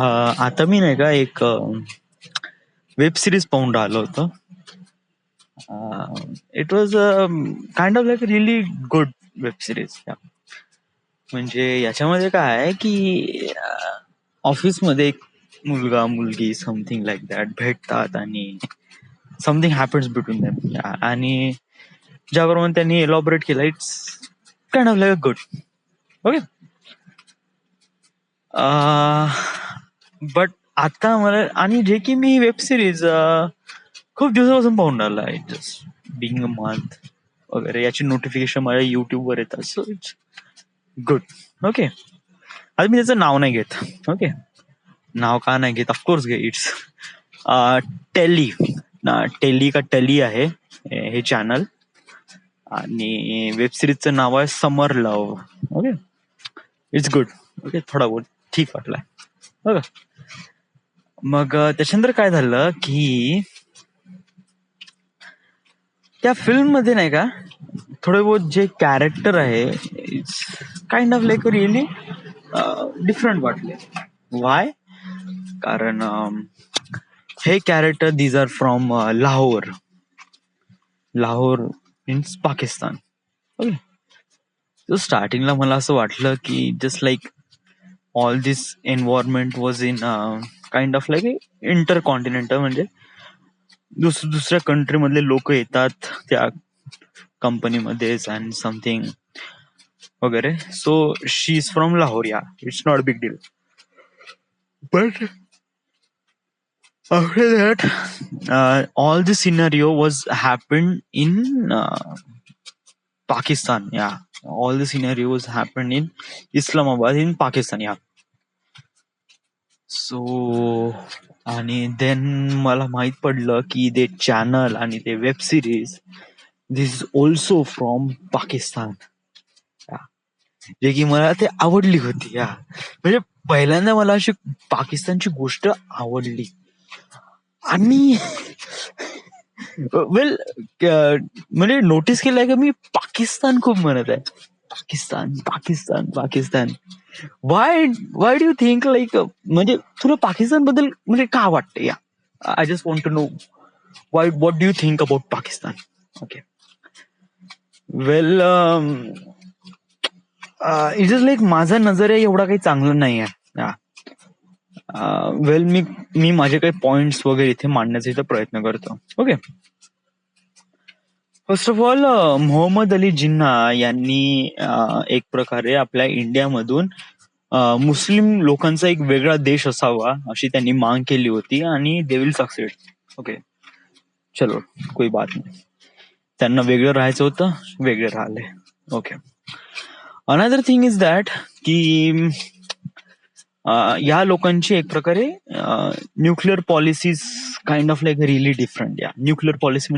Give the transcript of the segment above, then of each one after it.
आता मी नाही का एक वेब सिरीज पाहून राहिलो होतो. It was kind of like really good web series. म्हणजे याच्यामध्ये काय आहे की ऑफिसमध्ये एक मुलगा मुलगी समथिंग लाईक दॅट भेटतात आणि समथिंग हॅपन्स बिटवीन देम, आणि ज्याप्रमाणे त्यांनी एलॉबरेट केलं, it's kind of like good. Okay. But आता मला, आणि जे की मी वेब सिरीज खूप दिवसापासून पाहून राहिला आहे, जस्ट बिंग अ मंथ वगैरे, याची नोटिफिकेशन माझ्या युट्यूबवर येतात. So it's good. ओके. आता मी त्याचं नाव नाही घेत. ओके. नाव का नाही घेत? ऑफकोर्स घे. It's tele. टेली का टली आहे हे चॅनल, आणि वेब सिरीजचं नाव आहे summer love. Okay. It's good. Okay. थोडा बहुत ठीक वाटलाय. बघा. मग त्याच्यानंतर काय झालं की त्या फिल्म मध्ये नाही का थोडे बहुत जे कॅरेक्टर आहे, it's kind of like really different वाटले. वाय? कारण हे character these are from Lahore. Lahore means Pakistan. Okay. तर स्टार्टिंगला मला असं वाटलं की just like all this environment was in kind of like intercontinental, म्हणजे दुसऱ्या कंट्री मधले लोक येतात त्या कंपनीमध्येच अँड समथिंग वगैरे. So she is from Lahore. Yeah it's not a big deal. But after that, all the scenario was happened in Pakistan. Yeah, all the scenario was happened in Islamabad in Pakistan. Yeah. So आणि then मला माहित पडलं की ते channel आणि ते web series this is also from Pakistan, जे की मला ते आवडली होती. या म्हणजे पहिल्यांदा मला अशी पाकिस्तानची गोष्ट आवडली, आणि वेल म्हणजे नोटीस केलंय का मी पाकिस्तान खूप म्हणत आहे. Pakistan Pakistan Pakistan. Why why do you think like, म्हणजे तुला पाकिस्तान बद्दल म्हणजे का वाटतं? Yeah I just want to know why, what do you think about Pakistan? Okay. Well it is like माझा नजरिया एवढा काही चांगला नाही आहे. वेल मी माझे काही पॉइंट्स वगैरे इथे मांडण्याचा इथे प्रयत्न करतो. Okay. First of all, Muhammad Ali Jinnah यांनी एक प्रकारे आपल्या इंडियामधून मुस्लिम लोकांचा एक वेगळा देश असावा अशी त्यांनी मांग केली होती, आणि दे विल सक्सेड. ओके. चलो, कोई बात नाही. त्यांना वेगळं राहायचं होतं, वेगळे राहिले. Okay. Another thing is that की या लोकांची एक प्रकारे nuclear policies kind of like really different. या न्यूक्लिअर पॉलिसी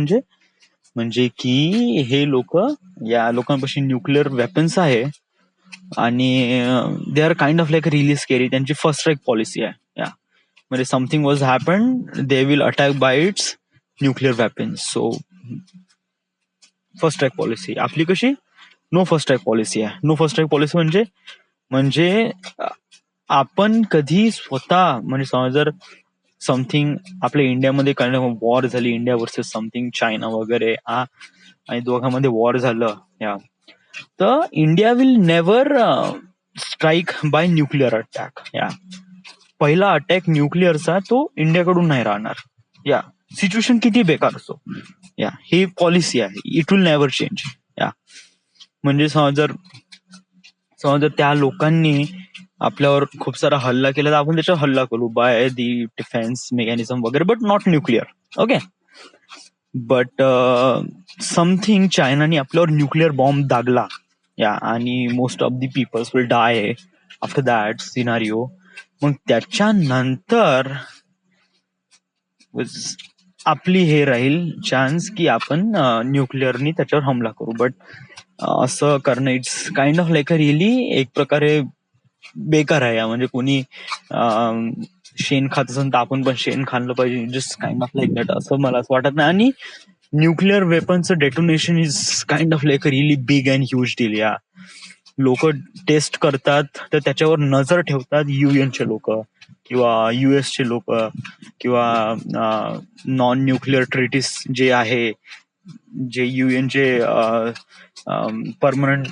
म्हणजे की हे लोक, या लोकांपाशी न्यूक्लिअर वेपन्स आहे, आणि they are kind of like really scary. त्यांची फर्स्ट स्ट्राईक पॉलिसी आहे. या म्हणजे something was happen, they will attack bye it's nuclear weapons. So first strike policy. आपली कशी नो फर्स्ट स्ट्राईक पॉलिसी आहे. नो फर्स्ट स्ट्राईक पॉलिसी म्हणजे आपण कधी स्वतः, म्हणजे समज जर समथिंग आपल्या इंडियामध्ये काइंड ऑफ वॉर झाली, इंडिया वर्सेस समथिंग चायना वगैरे, आणि दोघांमध्ये वॉर झालं, या तर India will never strike by nuclear attack. Yeah पहिला अटॅक न्यूक्लिअरचा तो इंडियाकडून नाही राहणार. या सिच्युएशन किती बेकार असो, या ही पॉलिसी आहे. It will never change. या म्हणजे समज जर त्या लोकांनी आपल्यावर खूप सारा हल्ला केला तर आपण त्याच्यावर हल्ला करू बाय दी डिफेन्स मेकॅनिझम वगैरे, but not nuclear. Okay. But something चायनाने आपल्यावर न्यूक्लिअर बॉम्ब दागला, या आणि most of the peoples will die after that scenario. मग त्याच्यानंतर आपली हे राहील चान्स की आपण न्यूक्लिअरनी त्याच्यावर हमला करू. बट असं करणं it's kind of like a really एक प्रकारे बेकार आहे. म्हणजे कोणी शेण खात असेल तर आपण पण शेण खाल्लं पाहिजे, just kind of like that, असं मला असं वाटत नाही. आणि न्यूक्लिअर वेपनचं detonation is kind of like a really big and huge deal. Yeah लोक टेस्ट करतात तर त्याच्यावर नजर ठेवतात युएनचे लोक, किंवा युएसचे लोक किंवा नॉन न्यूक्लिअर ट्रिटीस जे आहे, जे युएनचे परमनंट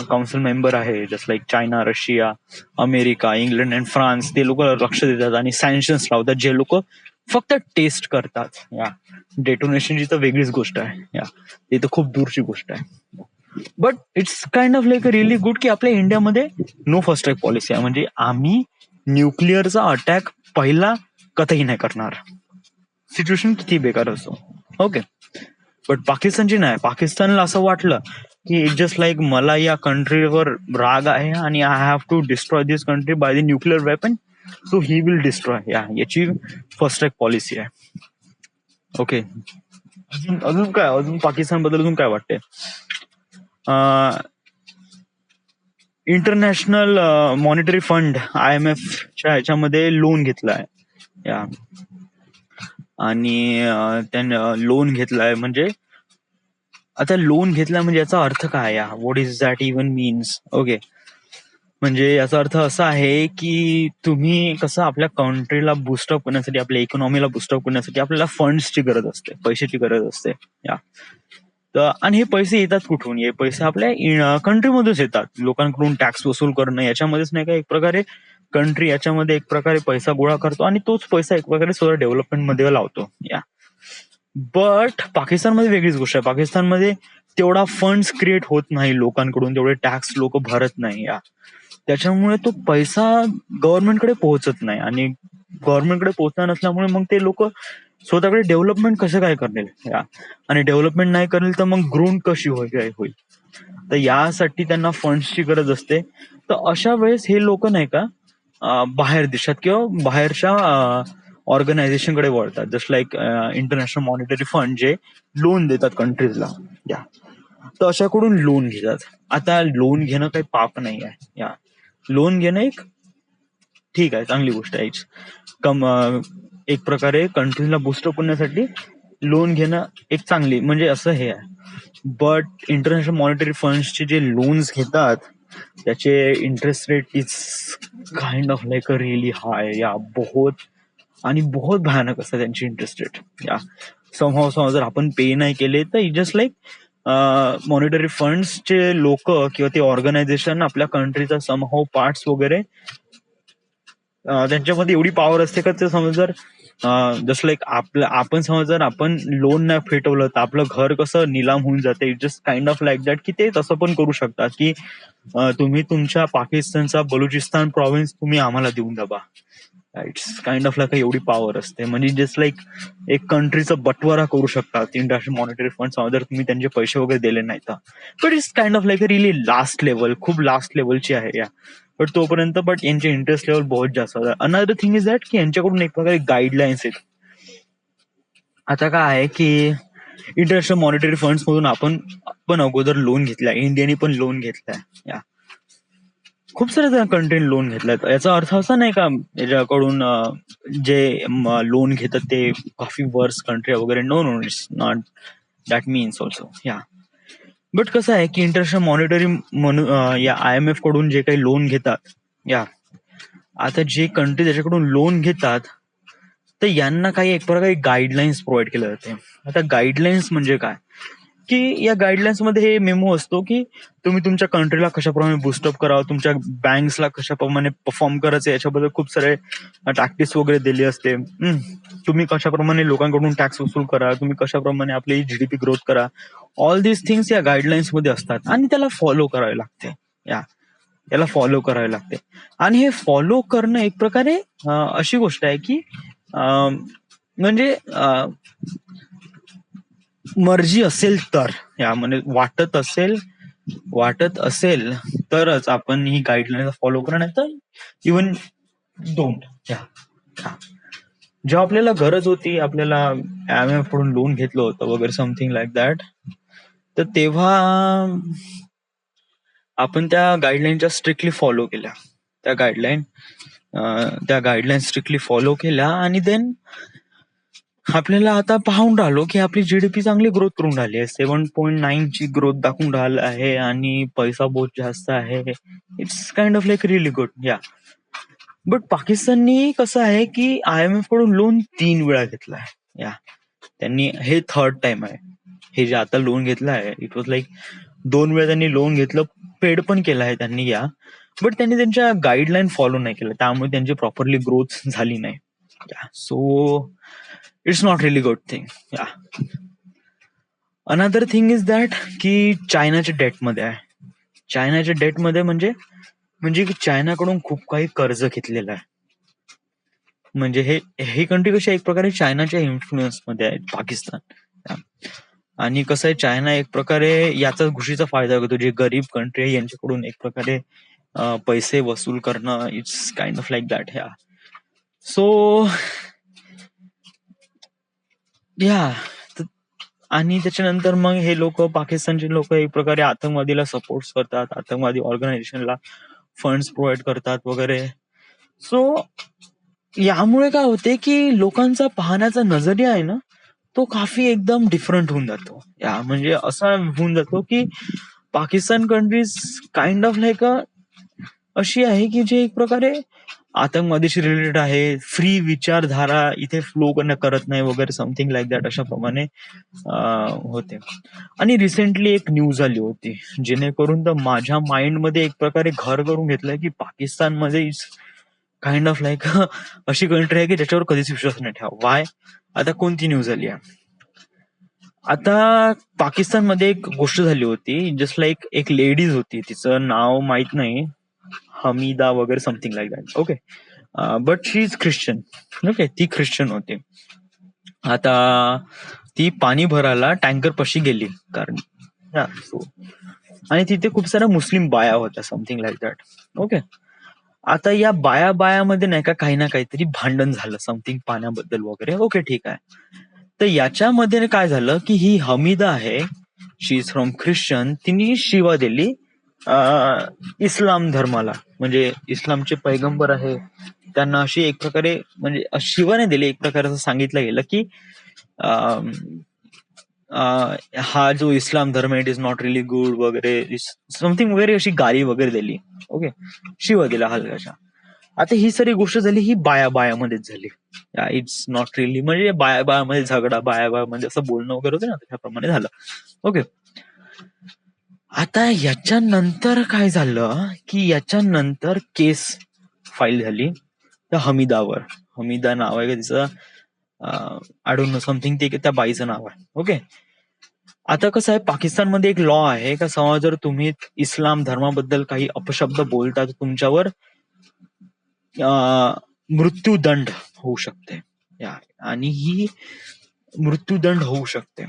काउन्सिल मेंबर आहे, just like China, Russia, America, England and France, ते लोक लक्ष देतात आणि सँक्शन्स लावतात, जे लोक फक्त टेस्ट करतात. या डेटोनेशनची तर वेगळीच गोष्ट आहे, या ती तर खूप दूरची गोष्ट आहे. But it's kind of like a really good की आपल्या इंडियामध्ये नो फर्स्ट स्ट्राईक पॉलिसी आहे. म्हणजे आम्ही न्यूक्लिअरचा अटॅक पहिला कधीही नाही करणार, सिच्युएशन किती बेकार असो. ओके, बट पाकिस्तानची नाही. पाकिस्तानला असं वाटलं की इट जस्ट लाईक मला या कंट्रीवर राग आहे आणि I have to destroy this country by the nuclear weapon, so he will destroy. याची फर्स्ट स्ट्राईक पॉलिसी आहे. ओके, अजून अजून काय, अजून पाकिस्तान बद्दल अजून काय वाटतंय? इंटरनॅशनल मॉनिटरी फंड IMF च्या ह्याच्यामध्ये लोन घेतलाय, या आणि त्याने लोन घेतलाय. म्हणजे आता लोन घेतलाय म्हणजे याचा अर्थ काय? या what is that even means? Okay, म्हणजे याचा अर्थ असा आहे की तुम्ही कसं आपल्या कंट्रीला बुस्टअप करण्यासाठी, आपल्या इकॉनॉमीला बुस्टअप करण्यासाठी आपल्याला फंड्सची गरज असते, पैशाची गरज असते. या तर आणि हे पैसे येतात कुठून? हे पैसे आपल्या कंट्रीमध्येच येतात, लोकांकडून टॅक्स वसूल करणं, याच्यामध्येच नाही का एक प्रकारे कंट्री याच्यामध्ये एक प्रकारे पैसा गोळा करतो आणि तोच पैसा एक प्रकारे स्वतः डेव्हलपमेंट मध्ये लावतो. या बट पाकिस्तानमध्ये वेगळीच गोष्ट आहे. पाकिस्तानमध्ये तेवढा फंड्स क्रिएट होत नाही लोकांकडून, तेवढे टॅक्स लोक भरत नाही. या त्याच्यामुळे तो पैसा गव्हर्नमेंटकडे पोहोचत नाही आणि गव्हर्नमेंटकडे पोहोचणार नसल्यामुळे मग ते लोक स्वतःकडे डेव्हलपमेंट कसं काय करतील? या आणि डेव्हलपमेंट नाही करेल तर मग ग्रोथ कशी होईल? तर यासाठी त्यांना फंड्सची गरज असते. तर अशा वेळेस हे लोक नाही का बाहेर देशात किंवा बाहेरच्या ऑर्गनायझेशनकडे वळतात, just like international monetary fund, जे लोन देतात कंट्रीजला. या तर अशाकडून लोन घेतात. आता लोन घेणं काही पाप नाही आहे. या लोन घेणं एक ठीक आहे, चांगली गोष्ट आहे. एक प्रकारे कंट्रीला बुस्टअप करण्यासाठी लोन घेणं एक चांगली, म्हणजे असं हे आहे. बट इंटरनॅशनल मॉनिटरी फंड्सचे जे लोन्स घेतात त्याचे interest rate is kind of like a really high. Yeah बहुत भयानक असतात त्यांची इंटरेस्ट रेट. या समहाव जर आपण पे नाही केले तर इट जस्ट लाईक मॉनिटरी फंड्सचे लोक किंवा ते ऑर्गनायझेशन आपल्या कंट्रीचा समहाव पार्ट्स वगैरे त्यांच्यामध्ये एवढी पॉवर असते का ते समज जर जस्ट लाईक आपण समज जर आपण लोन नाही फेटवलं तर आपलं घर कसं निलाम होऊन जाते, it just kind of like that की ते तसं पण करू शकतात की तुम्ही तुमच्या पाकिस्तानचा बलुचिस्तान प्रॉव्हिन्स तुम्ही आम्हाला देऊन द्या. इट्स काइंड ऑफ लाईक एवढी पॉवर असते. म्हणजे जस्ट लाईक एक कंट्रीचा बटवारा करू शकतात इंटरनॅशनल मॉनिटरी फंड जर तुम्ही त्यांचे पैसे वगैरे दिले नाही तर. But it's kind of like a really last level, खूप लास्ट लेवलची आहे. या बट तोपर्यंत बट यांचे इंटरेस्ट लेवल बहुत जास्त होतात. अनदर थिंग इज दॅट की यांच्याकडून एक प्रकारे गाईडलाईन्स आहेत. आता काय आहे की इंटरनॅशनल मॉनिटरी फंड्स मधून आपण अगोदर लोन घेतलाय, इंडियाने पण लोन घेतलाय. या खूप साऱ्या कंट्रीने लोन घेतलाय. याचा अर्थ असा नाही का याच्याकडून जे लोन घेतात ते काफी वर्स कंट्री वगैरे. No no, it's not that means also. Yeah but कसं आहे की इंटरनॅशनल मॉनिटरी या IMF कडून जे काही लोन घेतात, या आता जे कंट्री त्याच्याकडून लोन घेतात तर यांना काही एक प्रकारे गाईडलाईन्स प्रोव्हाइड केले जाते. आता गाईडलाईन्स म्हणजे काय की या गाईडलाईन्स मध्ये हे मेमो असतो की तुम्ही तुमच्या कंट्रीला कशाप्रमाणे बुस्टअप करावं, तुमच्या बँक्सला कशाप्रमाणे परफॉर्म करायचं, याच्याबद्दल खूप सारे टॅक्टिक्स वगैरे दिली असते. तुम्ही कशाप्रमाणे लोकांकडून टॅक्स वसूल करा, तुम्ही कशाप्रमाणे आपली GDP ग्रोथ करा, ऑल दीज थिंग्स या गाईडलाईन्स मध्ये असतात आणि त्याला फॉलो करावे लागते. याला फॉलो करावे लागते आणि हे फॉलो करणं एक प्रकारे अशी गोष्ट आहे की म्हणजे मर्जी असेल तर, या म्हणजे वाटत असेल तरच आपण ही गाईडलाईन फॉलो करा, नाही तर इवन डोंट. जेव्हा आपल्याला गरज होती, आपल्याला IMF कडून लोन घेतलं होतं वगैरे समथिंग लाईक दॅट, तर तेव्हा आपण त्या गाईडलाईनच्या स्ट्रिक्टली फॉलो केल्या. त्या गाईडलाईन स्ट्रिक्टली फॉलो केल्या आणि देन आपल्याला आता पाहून राहिलो की आपली GDP चांगली ग्रोथ करून राहिली आहे. 7.9 ची ग्रोथ दाखवून राहिला आहे आणि पैसा बहुत जास्त आहे. It's kind of like really good. या बट पाकिस्ताननी कसं आहे की IMF कडून लोन 3 वेळा घेतलाय. या त्यांनी हे थर्ड टाइम आहे. हे जे आता लोन घेतलं आहे इट वॉज लाईक 2 वेळा त्यांनी लोन घेतलं, पेड पण केलं आहे त्यांनी या. बट त्यांनी त्यांच्या गाईडलाईन फॉलो नाही केलं, त्यामुळे त्यांची प्रॉपरली ग्रोथ झाली नाही. So it's not really good thing. या अनदर थिंग इज दॅट की चायनाच्या डेटमध्ये आहे. चायनाच्या डेटमध्ये म्हणजे म्हणजे की चायनाकडून खूप काही कर्ज घेतलेलं आहे. म्हणजे हे कंट्री कशी एक प्रकारे चायनाच्या इन्फ्लुएन्स मध्ये आहे पाकिस्तान. आणि कसं आहे चायना एक प्रकारे याचा गोष्टीचा फायदा घेतो, जे गरीब कंट्री आहे यांच्याकडून एक प्रकारे पैसे वसूल करणं. It's kind of like that. ह्या सो या आणि त्याच्यानंतर मग हे लोक पाकिस्तानचे लोक एक प्रकारे आतंकवादीला सपोर्ट करतात, आतंकवादी ऑर्गनायझेशनला फंड्स प्रोव्हाइड करतात वगैरे. सो यामुळे काय होते की लोकांचा पाहण्याचा नजरिया आहे ना तो काफी एकदम डिफरंट होऊन जातो. या म्हणजे असा होऊन जातो की Pakistan countries kind of like अशी आहे की जे एक प्रकारे आतंकवादीशी रिलेटेड आहे, फ्री विचारधारा इथे फ्लो करत नाही वगैरे समथिंग लाईक दॅट अशा प्रमाणे होते. आणि रिसेंटली एक न्यूज आली होती जेणेकरून तर माझ्या माइंडमध्ये एक प्रकारे घर करून घेतलंय की पाकिस्तानमध्ये इज काइंड ऑफ लाईक अशी कंट्री आहे की ज्याच्यावर कधीच विश्वास नाही ठेवा. वाय? आता कोणती न्यूज आली आहे? आता पाकिस्तानमध्ये एक गोष्ट झाली होती, जस्ट लाईक एक लेडीज होती, तिचं नाव माहित नाही, हमीदा वगैरे something like that. Okay. But she is Christian. Okay, ती ख्रिश्चन होती. आता ती पाणी भरायला टँकर पाशी गेली कारण आणि तिथे खूप साऱ्या मुस्लिम बाया होत्या समथिंग लाईक दॅट. ओके. आता या बायामध्ये नाही का काही ना काहीतरी भांडण झालं समथिंग पाण्याबद्दल वगैरे. ओके, ठीक आहे. तर याच्यामध्ये काय झालं की ही हमीदा आहे, शी इज फ्रॉम ख्रिश्चन, तिने शिवा दिली इस्लाम धर्माला. म्हणजे इस्लामचे पैगंबर आहे त्यांना अशी एक प्रकारे म्हणजे शिवाने दिली एक प्रकारे असं सांगितलं गेलं की हा जो इस्लाम धर्म it is not really good वगैरे समथिंग वगैरे अशी गाली वगैरे दिली. ओके, शिवा दिला हलकाशा. आता ही सारी गोष्ट झाली ही बायामध्येच झाली. इट्स नॉट रिअली म्हणजे बायामध्ये झगडा, बायामध्ये असं बोलणं वगैरे होतं ना त्याप्रमाणे झालं. ओके. आता याच्यानंतर काय झालं की याच्यानंतर केस फाईल झाली त्या हमीदावर. हमीदा नाव आहे का तिचं, आय डोंट नो समथिंग, ते त्या बाईचं नाव आहे. ओके. आता कसं आहे पाकिस्तानमध्ये एक लॉ आहे का समजा जर तुम्ही इस्लाम धर्माबद्दल काही अपशब्द बोलता तर तुमच्यावर मृत्यूदंड होऊ शकते. आणि ही मृत्यूदंड होऊ शकते.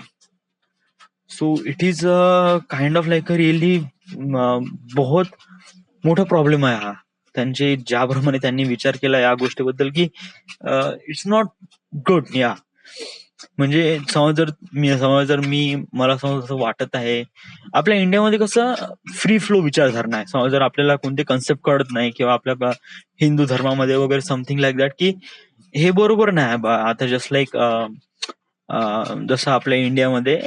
So it is kind of like a really बहुत मोठा प्रॉब्लेम आहे हा. त्यांचे ज्याप्रमाणे त्यांनी विचार केला या गोष्टीबद्दल की इट्स नॉट गुड. या म्हणजे समज जर मला समज असं वाटत आहे, आपल्या इंडियामध्ये कसं फ्री फ्लो विचारधारणा आहे. समज जर आपल्याला कोणते कन्सेप्ट कळत नाही किंवा आपल्या हिंदू धर्मामध्ये वगैरे समथिंग लाईक दॅट की हे बरोबर नाही आता जस्ट लाईक जसं आपल्या इंडियामध्ये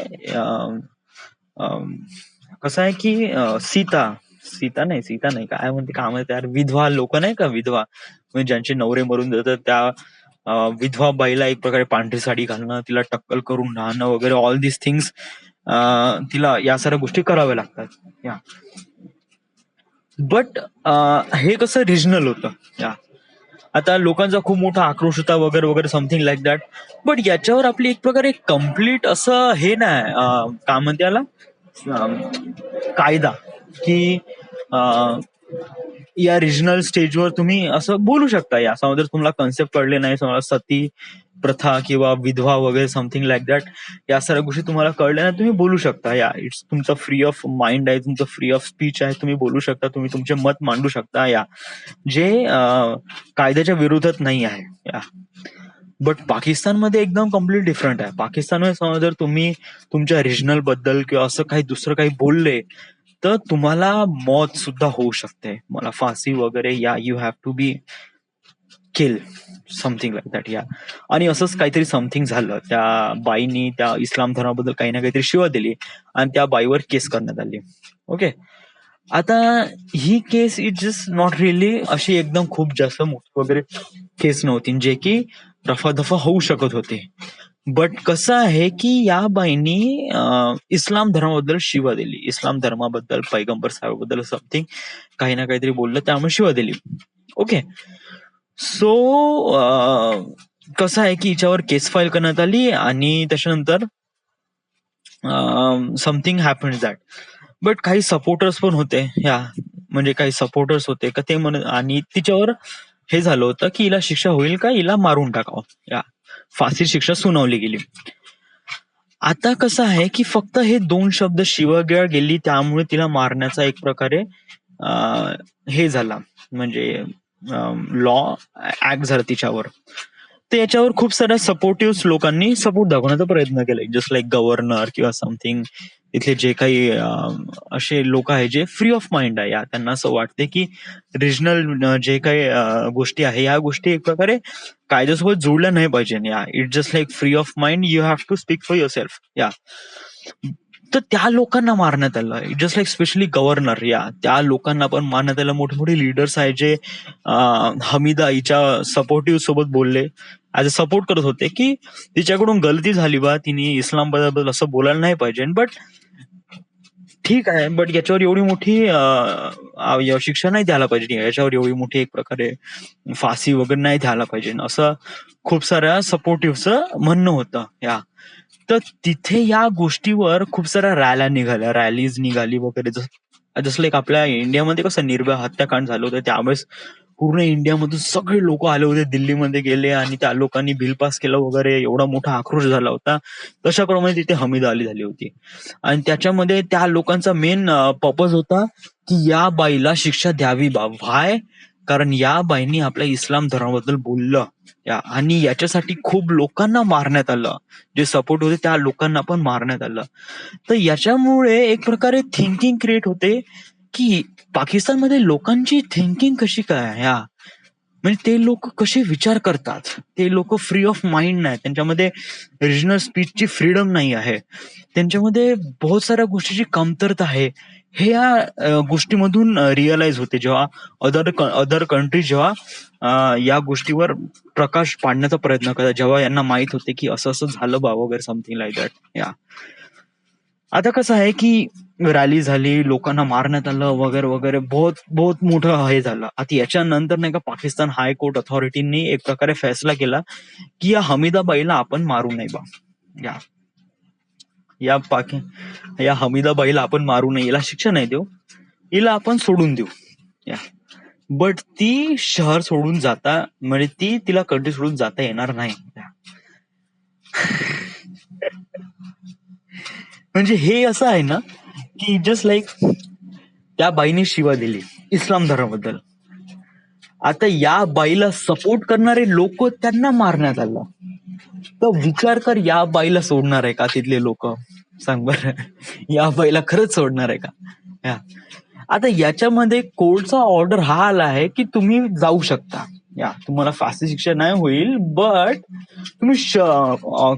कसं आहे की सीता नाही काय म्हणते यार, विधवा लोक नाही का, विधवा म्हणजे ज्यांचे नवरे मरून जातात त्या विधवा बाईला एक प्रकारे पांढरी साडी घालणं, तिला टक्कल करून राहणं वगैरे, ऑल दिस थिंग्स तिला या साऱ्या गोष्टी कराव्या लागतात. या बट हे कसं रिजनल होतं. या आता लोकांचा खूप मोठा आक्रोश होता वगैरे वगैरे समथिंग लाईक दॅट. बट याच्यावर आपली एक प्रकारे कम्प्लीट असं हे नाही काय म्हणते याला कायदा की या रिजनल स्टेजवर तुम्ही असं बोलू शकता. या समजा जर तुम्हाला कन्सेप्ट कळले नाही, समजा सती प्रथा किंवा विधवा वगैरे समथिंग लाईक दॅट, या सगळ्या गोष्टी तुम्हाला कळल्या नाही, तुम्ही बोलू शकता. या इट्स तुमचं फ्री ऑफ माइंड आहे, तुमचं फ्री ऑफ स्पीच आहे, तुम्ही बोलू शकता, तुम्ही तुमचे मत मांडू शकता. या जे कायद्याच्या विरोधात नाही आहे. या बट पाकिस्तानमध्ये एकदम कम्प्लीट डिफरंट आहे. पाकिस्तानमध्ये समजा जर तुम्ही तुमच्या रिजनल बद्दल किंवा असं काही दुसरं काही बोलले तर तुम्हाला मौत सुद्धा होऊ शकते, मला फाशी वगैरे. Yeah you have to be kill something like that. Yeah आणि असंच काहीतरी समथिंग झालं, त्या बाईनी त्या इस्लाम धर्माबद्दल काही ना काहीतरी शिवा दिली आणि त्या बाईवर केस करण्यात आली. ओके. आता ही केस इज जस्ट नॉट रिअली अशी एकदम खूप जास्त मोठी वगैरे केस नव्हती, जे की रफादफा होऊ शकत होते. बट कसं आहे की या बाईंनी इस्लाम धर्माबद्दल शिवा दिली. इस्लाम धर्माबद्दल, पैगंबर साहेबाबद्दल समथिंग काही ना काहीतरी बोललं, त्यामुळे शिवा दिली. ओके. सो कसं आहे की हिच्यावर केस फाईल करण्यात आली आणि त्याच्यानंतर समथिंग हॅपन्ड दॅट. बट काही सपोर्टर्स पण होते या, म्हणजे काही सपोर्टर्स होते का ते म्हणत, आणि तिच्यावर हे झालं होतं की हिला शिक्षा होईल का, हिला मारून टाकावं, या फाशी शिक्षा सुनावली गेली. आता कसं आहे की फक्त हे 2 शब्द शिवगळ गेली त्यामुळे तिला मारण्याचा एक प्रकारे हे झाला, म्हणजे लॉ ऍक्ट झाला तिच्यावर. तर याच्यावर खूप साऱ्या सपोर्टिव्ह लोकांनी सपोर्ट दाखवण्याचा प्रयत्न केलाय, जस्ट लाईक गव्हर्नर किंवा समथिंग. इथले जे काही असे लोक आहेत जे फ्री ऑफ माइंड आहे, त्यांना असं वाटते की रिजनल जे काही गोष्टी आहे, या गोष्टी एक प्रकारे कायद्यासोबत जोडल्या नाही पाहिजे. Yeah it just like free of mind, you have to speak for yourself. Yeah तर त्या लोकांना मारण्यात आलं, जस्ट लाईक स्पेशली गव्हर्नर, या त्या लोकांना पण मारण्यात आलं. मोठे मोठे लिडर्स आहेत जे हमीदा हिच्या सपोर्टिव्ह सोबत बोलले, ऍज अ सपोर्ट करत होते की तिच्याकडून गलती झाली बा, तिने इस्लाम बद्दल असं बोलायला नाही पाहिजे. बट ठीक आहे, बट याच्यावर एवढी मोठी शिक्षा नाही द्यायला पाहिजे, याच्यावर एवढी मोठी एक प्रकारे फाशी वगैरे नाही द्यायला पाहिजे, असं खूप साऱ्या सपोर्टिव्हचं म्हणणं होतं. या तर तिथे या गोष्टीवर खूप साऱ्या रॅल्या निघाल्या, रॅलीज निघाली वगैरे. जसं लाईक आपल्या इंडियामध्ये कसं निर्भया हत्याकांड झालं होतं, त्यावेळेस पूर्ण इंडियामधून सगळे लोक आले होते, दिल्लीमध्ये गेले आणि त्या लोकांनी बिल पास केलं वगैरे, एवढा मोठा आक्रोश झाला होता. तशाप्रमाणे तिथे हमीद अली झाली होती. आणि त्याच्यामध्ये त्या लोकांचा मेन पर्पज होता की या बाईला शिक्षा द्यावी बा. व्हाय? कारण या बाईंनी आपल्या इस्लाम धर्माबद्दल बोललं, आणि याच्यासाठी खूप लोकांना मारण्यात आलं, जे सपोर्ट होते त्या लोकांना पण मारण्यात आलं. तर याच्यामुळे एक प्रकारे थिंकिंग क्रिएट होते की पाकिस्तानमध्ये लोकांची थिंकिंग कशी काय, म्हणजे ते लोक कसे विचार करतात, ते लोक फ्री ऑफ माइंड नाही, त्यांच्यामध्ये रिजनल स्पीचची फ्रीडम नाही आहे, त्यांच्यामध्ये बहुत साऱ्या गोष्टीची कमतरता आहे. हे या गोष्टीमधून रिअलाइज होते, जेव्हा अदर कंट्री जेव्हा या गोष्टीवर प्रकाश पाडण्याचा प्रयत्न करतात, जेव्हा यांना माहित होते की असं असं झालं बा वगैरे, समथिंग लाईक दॅट. या आता कसं आहे की रॅली झाली, लोकांना मारण्यात आलं वगैरे वगैरे, बहुत बहुत मोठं हे झालं. आता याच्यानंतर नाही का पाकिस्तान हायकोर्ट अथॉरिटीनी एक प्रकारे फैसला केला की या हमीदाबाईला आपण मारू नये बा. या या या हमीदाबाईला आपण मारू नये, हिला शिक्षा नाही देऊ, हिला आपण सोडून देऊ. या बट ती शहर सोडून जाता, म्हणजे तिला कंट्री सोडून जाता येणार नाही. म्हणजे हे असं आहे ना की जस्ट लाईक त्या बाईने शिवा दिली इस्लाम धर्माबद्दल, आता या बाईला सपोर्ट करणारे लोक त्यांना मारण्यात आलं. तर विचार कर, या बाईला सोडणार आहे का तिथले लोक? सांग बरं, या बाईला खरंच सोडणार आहे का? आता याच्यामध्ये कोर्टचा ऑर्डर हा आला आहे की तुम्ही जाऊ शकता, तुम्हाला फाशी शिक्षा नाही होईल, बट तुम्ही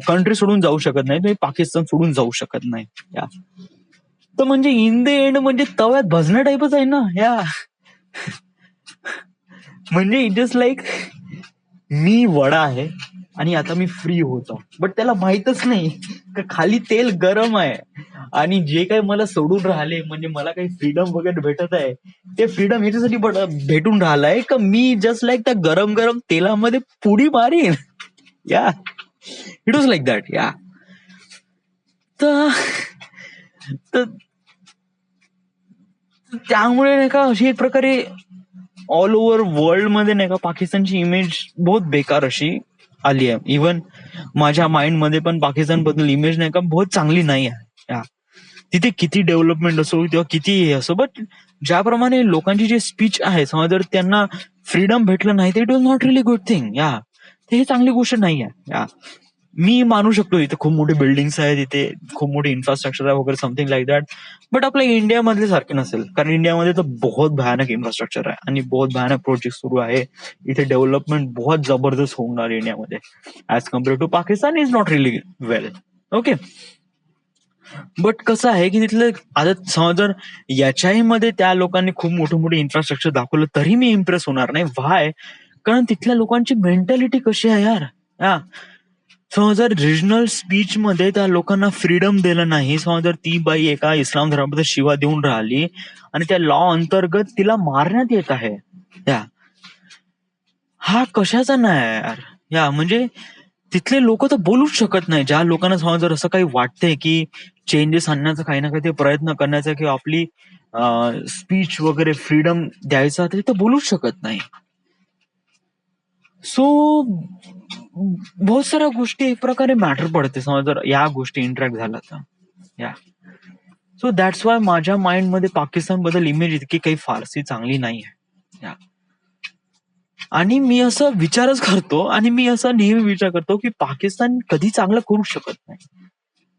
कंट्री सोडून जाऊ शकत नाही, तुम्ही पाकिस्तान सोडून जाऊ शकत नाही. तर म्हणजे इन द एंड म्हणजे तव्यात भजण्या टाईपच आहे ना. म्हणजे इट इज लाईक मी वडा आहे आणि आता मी फ्री होतो, बट त्याला माहितच नाही का खाली तेल गरम आहे, आणि जे काही मला सोडून राहिले, म्हणजे मला काही फ्रीडम वगैरे भेटत आहे, ते फ्रीडम ह्याच्यासाठी भेटून राहिलाय का मी जस्ट लाईक त्या गरम गरम तेलामध्ये पुडी मारीन. या इट वॉज लाईक दॅट. या तर त्यामुळे नाही का अशी एक प्रकारे ऑल ओव्हर वर्ल्ड मध्ये नाही का पाकिस्तानची इमेज बहुत बेकार अशी आली आहे. इव्हन माझ्या माइंड मध्ये पण पाकिस्तान बद्दल इमेज नाही का बहुत चांगली नाही आहे. तिथे किती डेव्हलपमेंट असो किंवा किती हे असो, बट ज्याप्रमाणे लोकांची जे स्पीच आहे, समजा जर त्यांना फ्रीडम भेटलं नाही तर it was not really good thing. हे चांगली गोष्ट नाही आहे. मी मानू शकतो इथे खूप मोठे बिल्डिंग्स आहेत, इथे खूप मोठे इन्फ्रास्ट्रक्चर आहे वगैरे, समथिंग लाईक दॅट, बट आपल्या इंडियामधले सारखे नसेल, कारण इंडियामध्ये तर बहुत भयानक इन्फ्रास्ट्रक्चर आहे आणि बहुत भयानक प्रोजेक्ट सुरू आहे. इथे डेव्हलपमेंट बहुत जबरदस्त होणार इंडियामध्ये as compare to Pakistan is not really well. Okay. But कसं आहे की तिथलं आता समज जर याच्याही मध्ये त्या लोकांनी खूप मोठं मोठं इन्फ्रास्ट्रक्चर दाखवलं तरी मी इम्प्रेस होणार नाही. व्हाय? कारण तिथल्या लोकांची मेंटॅलिटी कशी आहे यार. हा, समज जर रिजनल स्पीच मध्ये त्या लोकांना फ्रीडम दिलं नाही, समज जर ती बाई एका इस्लाम धर्माबद्दल शिवा देऊन राहिली आणि त्या लॉ अंतर्गत तिला मारण्यात येत आहे, या हा कशाचा नाही यार. या म्हणजे तिथले लोक तर बोलूच शकत नाही. ज्या लोकांना समज जर असं काही वाटतंय की चेंजेस आणण्याचा काही ना काही ते प्रयत्न करण्याचा किंवा आपली स्पीच वगैरे फ्रीडम द्यायचा, तरी ते बोलूच शकत नाही. सो बहुत साऱ्या गोष्टी एक प्रकारे मॅटर पडते समज जर या गोष्टी इंटरॅक्ट झाल्या तर. या सो दॅट्स वाय माझ्या माइंड मध्ये पाकिस्तान बद्दल इमेज इतकी काही फारशी चांगली नाही आहे. या आणि मी असं विचारच करतो आणि मी असं नेहमी विचार करतो की पाकिस्तान कधी चांगलं करू शकत नाही.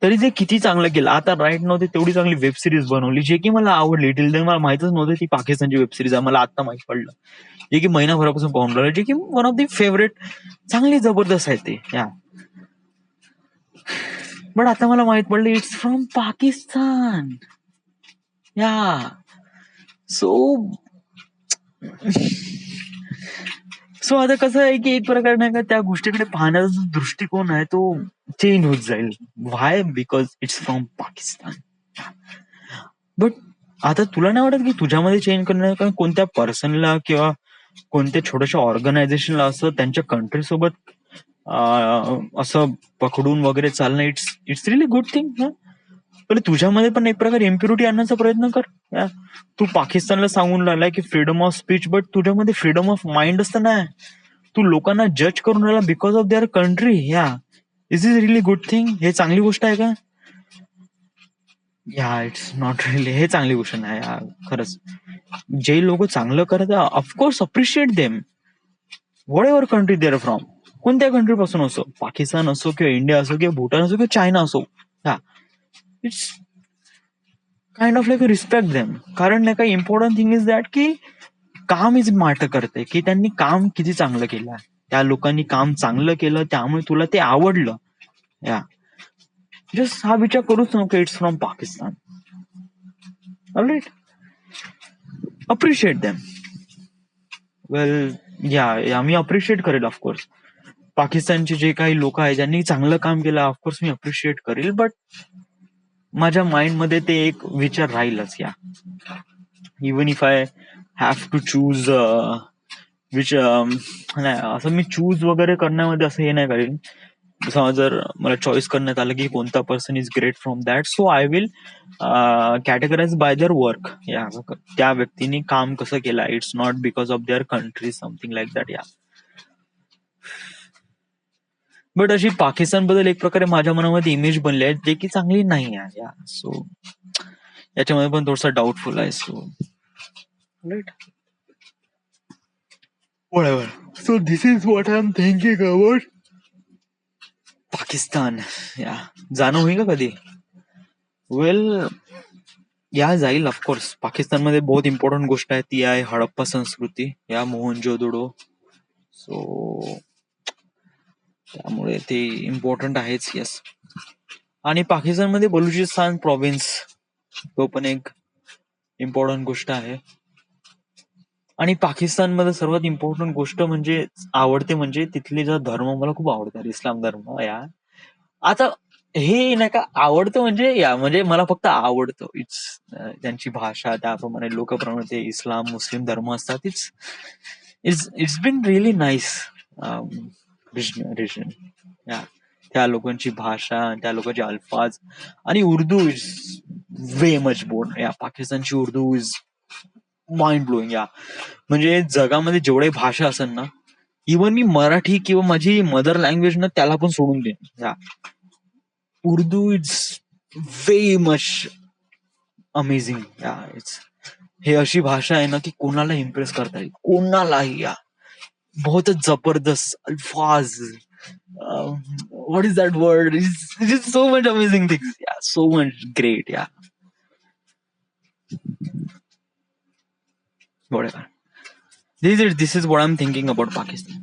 तरी ते किती चांगलं केलं. आता राईट नव्हते तेवढी चांगली वेब सिरीज बनवली जे की मला आवडली. टिल देन मला माहितच नव्हतं ती पाकिस्तानची वेब सिरीज आहे. मला आता माहित पडलं. जे की महिनाभरापासून पाहून राहिलं, जे की वन ऑफ दी फेवरेट, चांगली जबरदस्त आहे ते. या बट आता मला माहित पडलं इट्स फ्रॉम पाकिस्तान. या सो सो आता कसं आहे की एक प्रकार नाही का त्या गोष्टीकडे पाहण्याचा जो दृष्टिकोन आहे तो चेंज होत जाईल. Why? Because it's from Pakistan. But आता तुला नाही वाटत की तुझ्यामध्ये चेंज करणं कारण कोणत्या पर्सनला किंवा कोणत्या छोट्याशा ऑर्गनायझेशनला असं त्यांच्या कंट्री सोबत असं पकडून वगैरे चालणं it's it's really good thing. पण तुझ्यामध्ये पण एक प्रकारे इम्प्युरिटी आणण्याचा प्रयत्न कर. तू पाकिस्तानला सांगून राहिलाय की फ्रीडम ऑफ स्पीच, बट तुझ्यामध्ये फ्रीडम ऑफ माइंड असतं ना. तू लोकांना जज करून राहिला because of their country. Yeah is is really good thing? हे चांगली गोष्ट आहे का? या इट्स नॉट रिअली. हे चांगली गोष्ट नाही यार खरंच. जे लोक चांगलं करतात of course appreciate them whatever country they're from. कोणत्या कंट्री पासून असो, पाकिस्तान असो किंवा इंडिया असो किंवा भूटान असो किंवा चायना असो. हा it's kind of like respect them. कारण नाही का इम्पॉर्टंट थिंग इज दॅट की काम इज मॅटर करते की त्यांनी काम किती चांगलं केलं. त्या लोकांनी काम चांगलं केलं त्यामुळे तुला ते आवडलं. या जस्ट हा विचार करूच नको it's from Pakistan. Alright, appreciate them. Well yeah मी अप्रिशिएट करेल ऑफकोर्स. पाकिस्तानचे जे काही लोक आहेत ज्यांनी चांगलं काम केलं ऑफकोर्स मी अप्रिशिएट करेल. बट माझ्या माइंड मध्ये ते एक विचार राहीलच. Yeah even if I have to choose which नाही असं मी चूज वगैरे करण्यामध्ये असं हे नाही करेल. समज जर मला चॉईस करण्यात आलं की कोणता person is great from that, so I will categorise by their work. Yeah त्या व्यक्तीने काम कसं केलं. It's not because of their country something like that. Yeah but अशी पाकिस्तान बद्दल एक प्रकारे माझ्या मनामध्ये इमेज बनली आहे जे की चांगली नाही आहे. या सो याच्यामध्ये पण थोडसा डाऊटफुल आहे. So right, whatever. So this is what I'm thinking about Pakistan. Yeah जाणं होईल का कधी? वेल या जाईल ऑफकोर्स. पाकिस्तानमध्ये बहुत इम्पॉर्टंट गोष्ट आहे ती आहे हडप्पा संस्कृती, या मोहनजोदडो. सो त्यामुळे ते इम्पॉर्टंट आहेच. येस. आणि पाकिस्तानमध्ये बलुचिस्तान प्रॉव्हिन्स तो पण एक इम्पॉर्टंट गोष्ट आहे. आणि पाकिस्तानमध्ये सर्वात इम्पॉर्टंट गोष्ट म्हणजे आवडते म्हणजे तिथले जो धर्म मला खूप आवडतात, इस्लाम धर्म. या आता हे नाही का आवडतं म्हणजे या म्हणजे मला फक्त आवडतं. इट्स त्यांची भाषा त्याप्रमाणे लोकप्रमाणे ते इस्लाम मुस्लिम धर्म असतात. It's it's it's been really nice region. Yeah त्या लोकांची भाषा, त्या लोकांचे अल्फाज आणि Urdu is way much bored. Yeah पाकिस्तानची उर्दू इज माइंड ब्लोईंग. या म्हणजे जगामध्ये जेवढे भाषा असेल ना, इवन मी मराठी किंवा माझी मदर लँग्वेज ना त्याला पण सोडून देईन. या Urdu is way much amazing. या इट्स हे अशी भाषा आहे ना की कोणाला इम्प्रेस करता येईल, कोणालाही. या बहुत जबरदस्त अल्फाज. What is that word? It is so much amazing things. या सो मच ग्रेट. या whatever. This is what I'm thinking about Pakistan.